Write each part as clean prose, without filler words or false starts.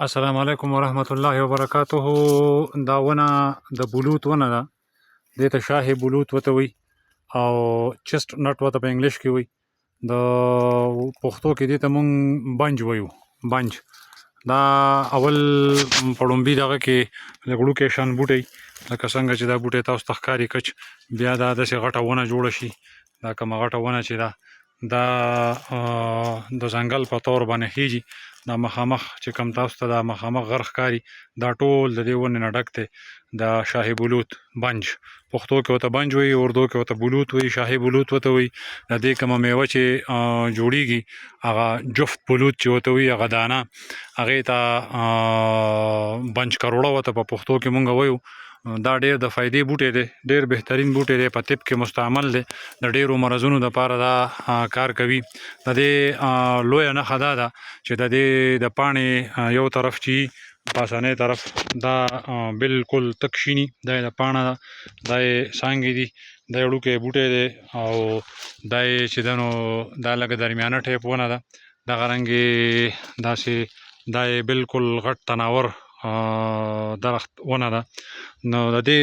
السلام علیکم ورحمت الله وبرکاته. دا ونه د بلوط ونه ده، دې ته شاه بلوط ورته وي او چست نټ ورته په انګلیش کې وي. د پښتو کې دې ته مونږ بنج وایو. بنج دا اول په لومبي دغه کې لږ وړوکی شان بوټی، لکه څنګه چې دا بوټی تاسو ته ښکاري کچ، بیا دا داسې غټه ونه جوړه شي. دا کومه غټه ونه چې ده دا د ځنګل په طور باندې خیږي. دا مخامخ چې کوم تاسو ته دا مخامخ غر ښکاري، دا ټول د دې ونې نه ډک دی. دا شاهي بلوط بنج، پښتو کې ورته بنج وایي، اردو کې ورته بلوط وایي، شاهي بلوط ورته وایي. د دې کومه میوه چې جوړیږي هغه جفت بلوط چې ورته وایي، هغه دانه هغې ته بنج کروړه ورته په پښتو کې مونږ وایو. دا ډېر د فایدې بوټی دی، ډېر بهترین بوټی دی، په طب کې مستعمل دی، د ډېرو مرضونو دپاره دا کار کوي. د دې لویه نښه دا ده چې د دې د پاڼې یو طرف چې پاسنی طرف دا بالکل تک شینی، دا یې د پاڼه ده، دا یې څانګې دي، دا یې وړوکی بوټی دی او دا یې چې ده نو دا لږه درمیانه ټایپ ونه ده. دغه رنګې داسې دا یې بالکل غټ تناور درخت ونه ده. نو د دې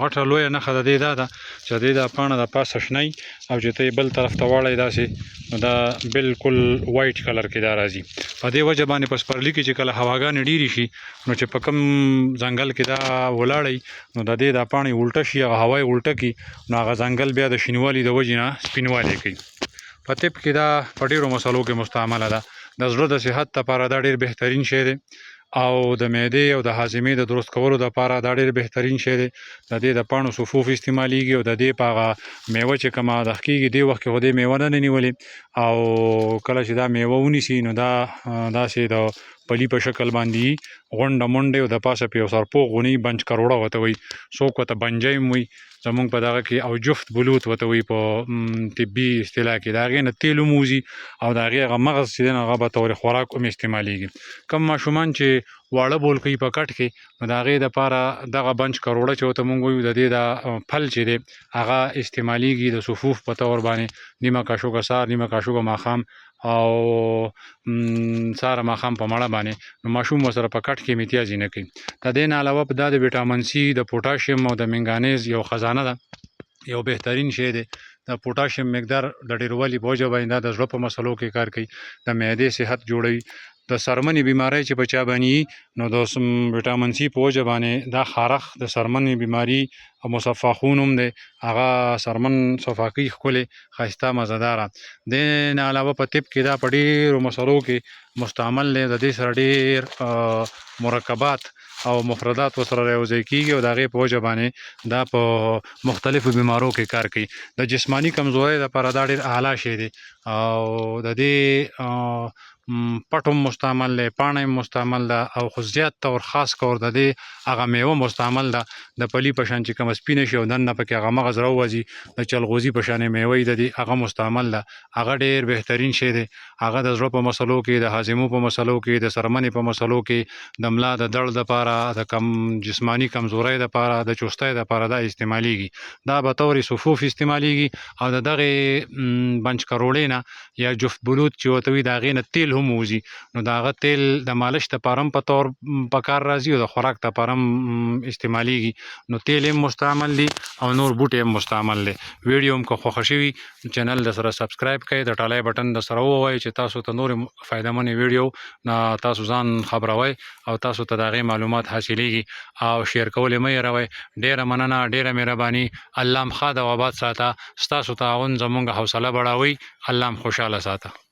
غټه لویه نښه د دې دا ده چې د دې دا پاڼه د پاسه شنی او چې ته یې بل طرف ته واړی داسې، نو دا بالکل وایټ کلر کې دا راځي. په دې وجه باندې په سپرلي کې چې کله هواګانې ډېرې شي، نو چې په کوم ځنګل کې دا ولاړی، نو د دې دا پاڼې الټه شي، هغه هوا یې الټه کړي، نو هغه ځنګل بیا د شینوالي د وجې نه سپینوالی کوي. په طب کې دا په ډېرو مسلو کې مستعمله ده. د زړه د صحت لپاره دا ډېر بهترین شی دی، او د معدې او د هاضمې د درست کولو دپاره دا ډېر بهترین شی دی. د دې د پاڼو صفوف استعمالیږي او د دې په هغه میوه چې کومه دغه کېږي، دې وخت کې خو دې میوه نه ده نیولې، او کله چې دا میوه ونیسي نو دا داسې د پلي په شکل باندې غونډه منډې او د پاسه په یو سرپوښ غونې بنج کروړه ورته وایي، څوک ورته بنجی هم وایي زمونږ په دغه کې، او جفت بلوط ورته وایي په طبي اصطلاح کې. د هغې نه تیل هم وځي او د هغې هغه مغز چې دی نو هغه به طور خوراک هم استعمالیږي. کوم ماشومان چې واړه بول کوي په کټ کې، نو د هغې دپاره دغه بنج کروړه چې ورته مونږ وایو، د دې دا پل چې دی هغه استعمالیږي د صفوف په طور باندې، نیمه کاشوګه سهار، نیمه کاشوګه ماښام او سهار ماښام په مړه باندې، نو ماشوم ورسره په کټ کې امتیازي نه کوي. د دې نه علاوه دا د ویټامین سي، د پوټاشیم او د منګانیز یو خزانه ده، یو بهترین شی دی. د پوټاشیم مقدار د ډېروالي په وجه باندې دا د زړه په مسلو کې کار کوي، د معدې صحت جوړوي. د څرمنې بیماری چې په چا باندې وي، نو د ویټامین سي په وجه باندې دا خارښ د څرمنې بیماري او مصفا خون هم دی، هغه څرمن صفا کوي ښکلې ښایسته مزهداره. دې نه علاوه په طب کې دا په ډېرو مسلو کې مستعمل دی. د دې سره ډېر مرکبات او مفردات ورسره یوځای کېږي او د هغې په وجه باندې دا په مختلفو بیمارو کې کار کوي. د جسماني کمزورۍ دپاره دا ډېر اعلی شی دی او د دې پټ هم مستعمل دی، پاڼه هم مستعمل ده، او خو زیات طور خاص کور د دې هغه میوه مستعمل ده. د پلي په شان چې کومه سپینه شي او دننه پکې هغه مغز راووځي، د چلغوزي په شانې میوه یې د دې هغه مستعمل ده. هغه ډېر بهترین شی دی. هغه د زړه په مسلو کې، د هاضمو په مسلو کې، د څرمنې په مسلو کې، د ملا د درد دپاره، د جسماني کمزورۍ دپاره، د چستۍ دپاره دا استعمالیږي. دا به طور صفوف استعمالیږي او د دغې بنج کروړې نه یا جفت بلوط چې ورته وي، د هغې نه تیل هم وځي. نو د هغه تیل د مالش دپاره هم په طور په کار راځي او د خوراک دپاره هم استعمالیږي. نو تیل هم مستعمل دي او نور بوټي هم مستعمل دی. ویډیو هم که خوښه شوي چینل د سره سبسکرایب کړئ، د ټالی بټن د سره ووهئ چې تاسو ته نورې فایدهمنې ویډیو نه تاسو ځان خبروئ او تاسو ته د هغې معلومات حاصلیږي، او شیر کول یې مه هېروئ. ډېره مننه، ډېره مهرباني. الله م ښاد او آباد ساته. ستاسو تعاون زموږ حوصله بړاوي. الله م خوشحاله ساته.